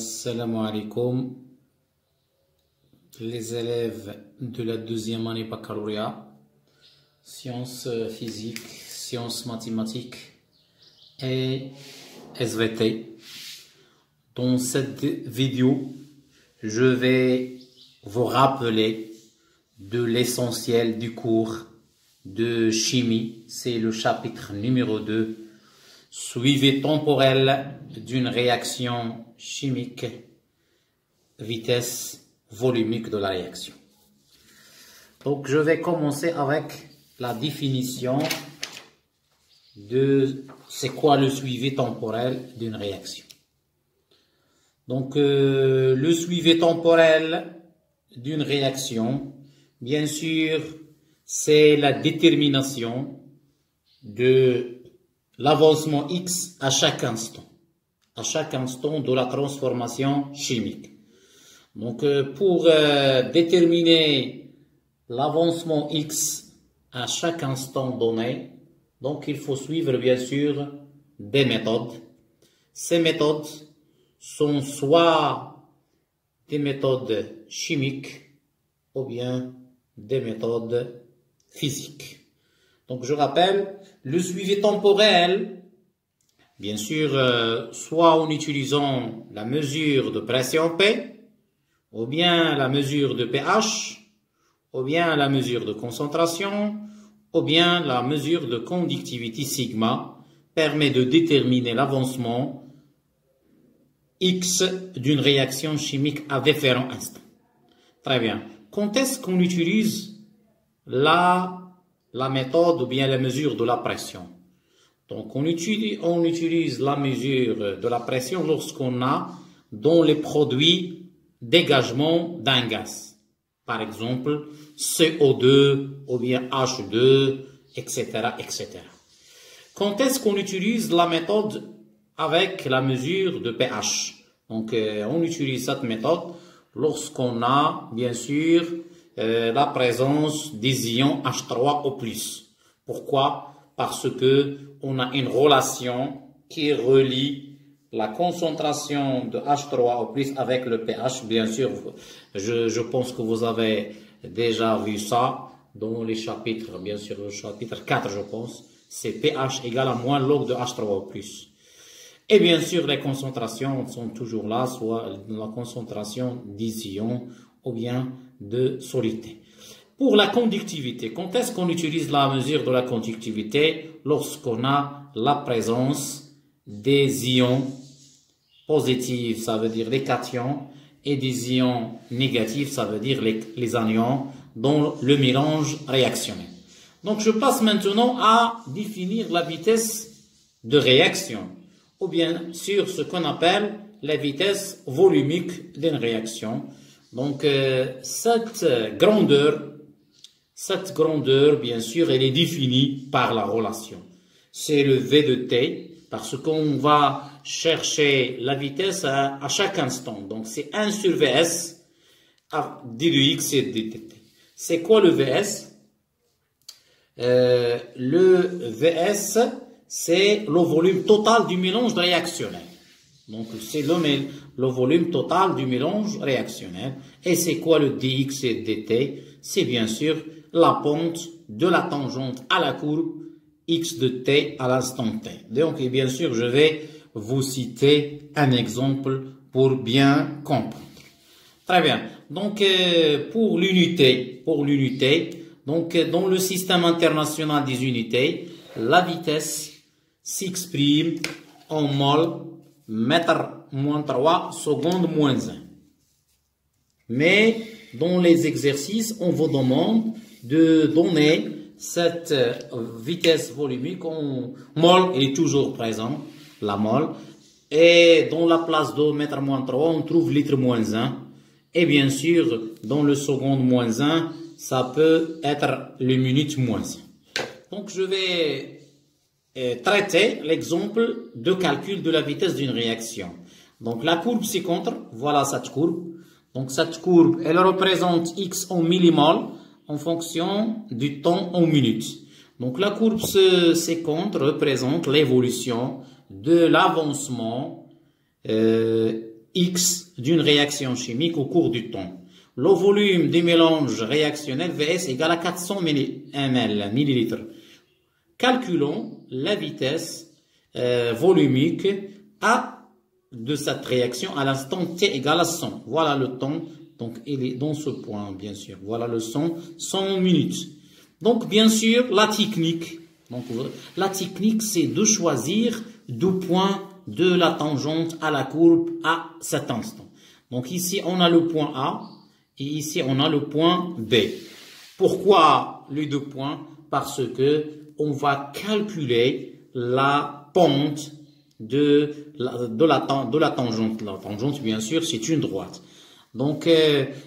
Salam alaikum, les élèves de la deuxième année baccalauréat, sciences physiques, sciences mathématiques et SVT. Dans cette vidéo, je vais vous rappeler de l'essentiel du cours de chimie. C'est le chapitre numéro 2. Suivi temporel d'une réaction chimique, vitesse volumique de la réaction. Donc, je vais commencer avec la définition de c'est quoi le suivi temporel d'une réaction. Donc, le suivi temporel d'une réaction, bien sûr, c'est la détermination de l'avancement X à chaque instant de la transformation chimique. Donc, pour déterminer l'avancement X à chaque instant donné, donc il faut suivre bien sûr des méthodes. Ces méthodes sont soit des méthodes chimiques ou bien des méthodes physiques. Donc, je rappelle, le suivi temporel, bien sûr, soit en utilisant la mesure de pression P, ou bien la mesure de pH, ou bien la mesure de concentration, ou bien la mesure de conductivité sigma, permet de déterminer l'avancement X d'une réaction chimique à différents instants. Très bien. Quand est-ce qu'on utilise la méthode ou bien la mesure de la pression? Donc, on utilise la mesure de la pression lorsqu'on a dans les produits dégagement d'un gaz. Par exemple, CO2 ou bien H2, etc., etc. Quand est-ce qu'on utilise la méthode avec la mesure de pH? Donc, on utilise cette méthode lorsqu'on a, bien sûr, la présence des ions H3 au plus. Pourquoi? Parce que on a une relation qui relie la concentration de H3 au plus avec le pH. Bien sûr, je pense que vous avez déjà vu ça dans les chapitres, bien sûr, le chapitre 4, je pense. C'est pH égale à moins log de H3 au plus. Et bien sûr, les concentrations sont toujours là, soit la concentration des ions ou bien de solidité. Pour la conductivité, quand est-ce qu'on utilise la mesure de la conductivité? Lorsqu'on a la présence des ions positifs, ça veut dire les cations, et des ions négatifs, ça veut dire les anions, dans le mélange réactionnel. Donc, je passe maintenant à définir la vitesse de réaction, ou bien sur ce qu'on appelle la vitesse volumique d'une réaction. Donc, cette grandeur, bien sûr, elle est définie par la relation. C'est le V de T, parce qu'on va chercher la vitesse à chaque instant. Donc, c'est 1 sur Vs, d de X et d de T. C'est quoi le Vs? Le Vs, c'est le volume total du mélange réactionnel. Donc, c'est le volume total du mélange réactionnel. Et c'est quoi le dx et dt? C'est bien sûr la pente de la tangente à la courbe x de t à l'instant t. Donc, et bien sûr, je vais vous citer un exemple pour bien comprendre. Très bien. Donc, pour l'unité, donc, dans le système international des unités, la vitesse s'exprime en mol mètre-3 seconde -1. Mais dans les exercices, on vous demande de donner cette vitesse volumique en mol, elle est toujours présente, la mol. Et dans la place de mètre-3, on trouve litre-1. Et bien sûr, dans le seconde -1, ça peut être le minute -1. Donc, je vais traiter l'exemple de calcul de la vitesse d'une réaction. Donc, la courbe ci-contre, voilà cette courbe. Donc, cette courbe, elle représente X en millimol en fonction du temps en minutes. Donc, la courbe ci-contre représente l'évolution de l'avancement X d'une réaction chimique au cours du temps. Le volume du mélange réactionnel Vs égale à 400 millilitres. Calculons la vitesse volumique de cette réaction à l'instant t égale à 100. Voilà le temps. Donc, il est dans ce point, bien sûr. Voilà le 100 minutes. Donc, bien sûr, la technique. Donc, la technique, c'est de choisir deux points de la tangente à la courbe à cet instant. Donc, ici, on a le point A et ici, on a le point B. Pourquoi les deux points? Parce que on va calculer la pente de la tangente. La tangente, bien sûr, c'est une droite. Donc,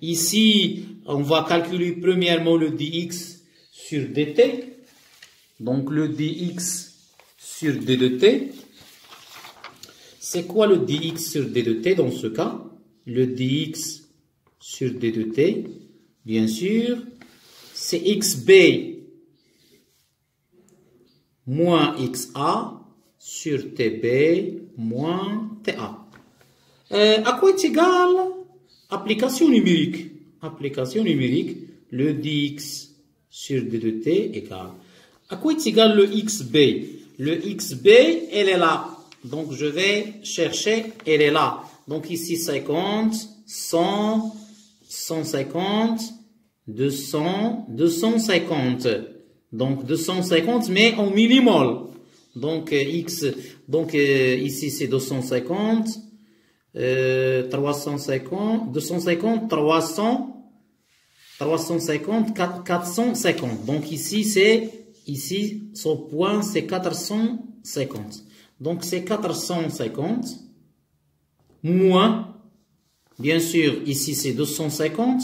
ici, on va calculer premièrement le dx sur dt. Donc, le dx sur d de t. C'est quoi le dx sur d de t dans ce cas? Le dx sur d de t, bien sûr, c'est xb moins xa sur tb moins ta. À quoi est égal application numérique? Application numérique, le dx sur d de t égale. À quoi est égal le xb? Le xb, elle est là. Donc, je vais chercher, elle est là. Donc, ici, 50, 100, 150, 200, 250. Donc, 250, mais en millimol. Donc, ici, c'est 250, 350, 250, 300, 350, 450. Donc, ici, son point, c'est 450. Donc, c'est 450 moins, bien sûr, ici, c'est 250,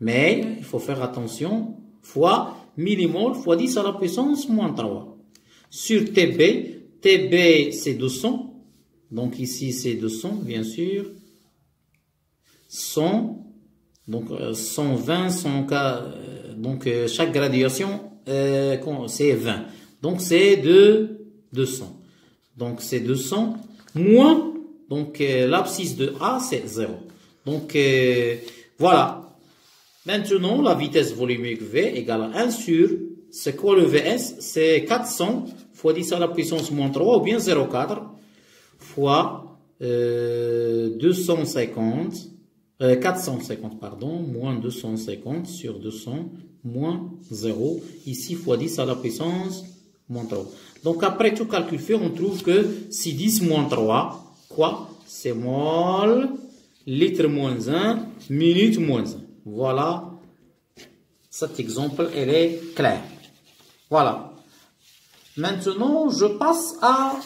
mais il faut faire attention, fois millimol fois 10 à la puissance moins 3. Sur TB, TB, c'est 200. Donc, ici, c'est 200, bien sûr. 100, donc 120, 100, donc chaque graduation, c'est 20. Donc, c'est 200. Donc, c'est 200 moins, donc l'abscisse de A, c'est 0. Donc, voilà. Maintenant, la vitesse volumique V égale à 1 sur, c'est quoi le VS? C'est 400 fois 10 à la puissance moins 3, ou bien 0,4 fois 450, pardon, moins 250 sur 200 moins 0, ici fois 10 à la puissance moins 3. Donc, après tout calcul fait, on trouve que c'est 10 moins 3, quoi? C'est mol, litre moins 1, minute moins 1. Voilà. Cet exemple, elle est claire. Voilà. Maintenant, je passe à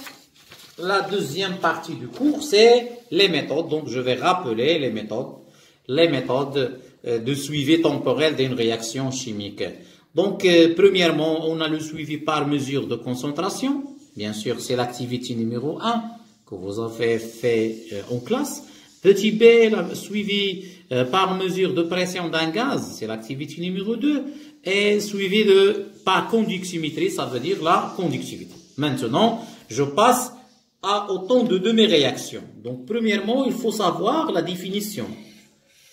la deuxième partie du cours, c'est les méthodes. Donc, je vais rappeler les méthodes de suivi temporel d'une réaction chimique. Donc, premièrement, on a le suivi par mesure de concentration. Bien sûr, c'est l'activité numéro 1 que vous avez fait en classe. Petit b, le suivi par mesure de pression d'un gaz, c'est l'activité numéro 2. Et suivi par conductimétrie, ça veut dire la conductivité. Maintenant, je passe au temps de mes réactions. Donc, premièrement, il faut savoir la définition.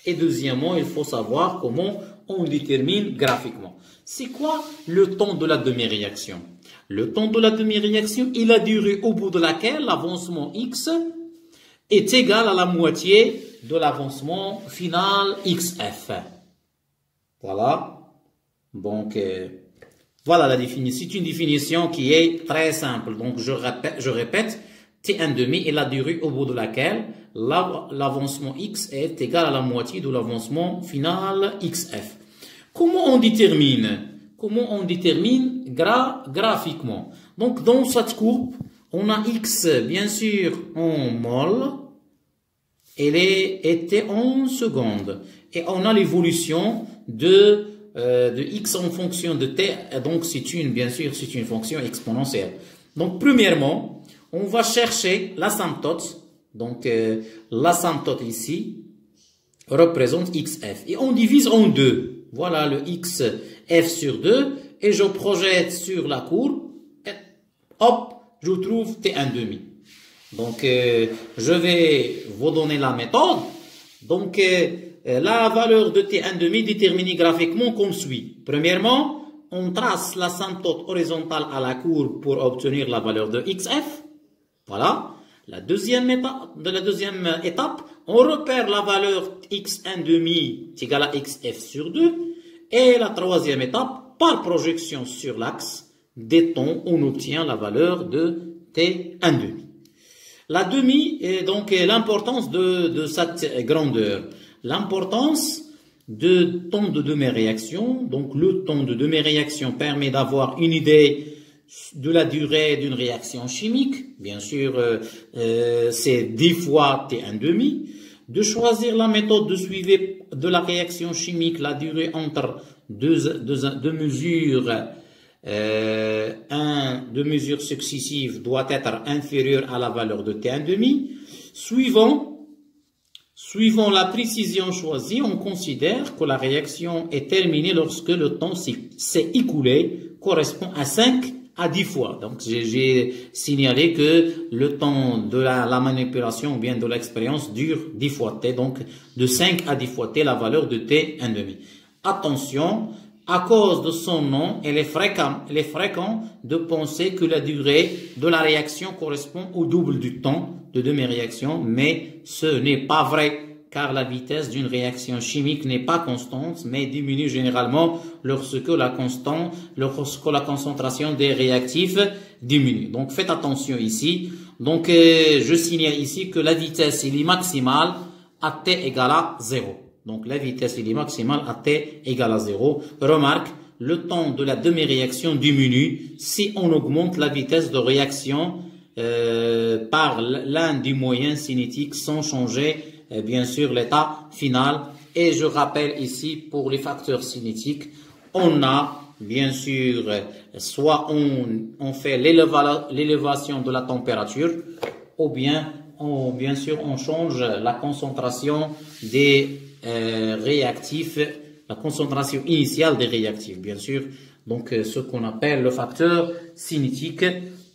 Et deuxièmement, il faut savoir comment on détermine graphiquement. C'est quoi le temps de la demi-réaction? Le temps de la demi-réaction est la durée au bout de laquelle l'avancement X est égal à la moitié de l'avancement final XF. Voilà. Donc, voilà la définition. C'est une définition qui est très simple. Donc, je répète, T1,5 est la durée au bout de laquelle l'avancement X est égal à la moitié de l'avancement final XF. Comment on détermine? Comment on détermine graphiquement? Donc, dans cette courbe, on a X, bien sûr, en mol. Elle était en secondes. Et on a l'évolution de X en fonction de T. Donc, bien sûr, c'est une fonction exponentielle. Donc, premièrement, on va chercher l'asymptote. Donc, l'asymptote ici représente XF. Et on divise en deux. Voilà le XF sur 2. Et je projette sur la courbe. Et hop, je trouve T1,5. Donc, je vais vous donner la méthode. Donc, la valeur de T1,5 déterminée graphiquement comme suit. Premièrement, on trace l'asymptote horizontale à la courbe pour obtenir la valeur de XF. Voilà. La deuxième étape, on repère la valeur X1,5 est égal à XF sur 2. Et la troisième étape, par projection sur l'axe des tons, on obtient la valeur de T1,5. La demi est donc l'importance de cette grandeur. L'importance de temps de demi-réaction. Donc le temps de demi-réaction permet d'avoir une idée de la durée d'une réaction chimique. Bien sûr, c'est 10 fois T1,5. De choisir la méthode de suivi de la réaction chimique, la durée entre deux mesures. Deux mesures successives doit être inférieure à la valeur de T1,5. Suivant la précision choisie, on considère que la réaction est terminée lorsque le temps s'est écoulé correspond à 5 à 10 fois. Donc, j'ai signalé que le temps de la manipulation ou bien de l'expérience dure 10 fois T. Donc, de 5 à 10 fois T, la valeur de T1,5. Attention, à cause de son nom, il est fréquent de penser que la durée de la réaction correspond au double du temps de demi-réaction, mais ce n'est pas vrai, car la vitesse d'une réaction chimique n'est pas constante, mais diminue généralement lorsque la concentration des réactifs diminue. Donc faites attention ici. Donc je signale ici que la vitesse est maximale à t égale à 0. Donc la vitesse est maximale à t égale à 0. Remarque, le temps de la demi-réaction diminue si on augmente la vitesse de réaction par l'un des moyens cinétiques sans changer bien sûr l'état final. Et je rappelle ici pour les facteurs cinétiques, on a bien sûr soit on fait l'élévation de la température ou bien bien sûr on change la concentration des réactifs, la concentration initiale des réactifs, bien sûr. Donc, ce qu'on appelle le facteur cinétique.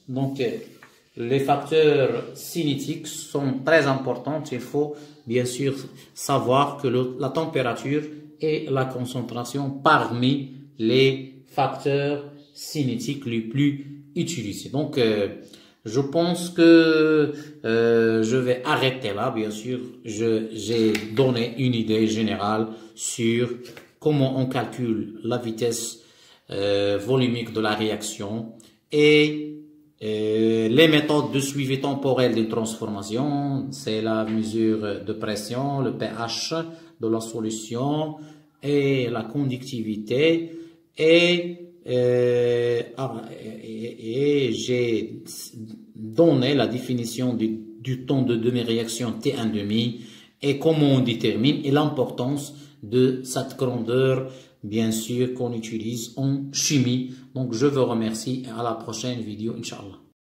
Donc, les facteurs cinétiques sont très importants. Il faut bien sûr savoir que la température est la concentration parmi les facteurs cinétiques les plus utilisés. Donc, je pense que je vais arrêter là. Bien sûr, j'ai donné une idée générale sur comment on calcule la vitesse volumique de la réaction et les méthodes de suivi temporel d'une transformation. C'est la mesure de pression, le pH de la solution et la conductivité et j'ai donné la définition du temps de demi-réaction T1,5 et comment on détermine et l'importance de cette grandeur, bien sûr, qu'on utilise en chimie. Donc, je vous remercie et à la prochaine vidéo, Inch'Allah.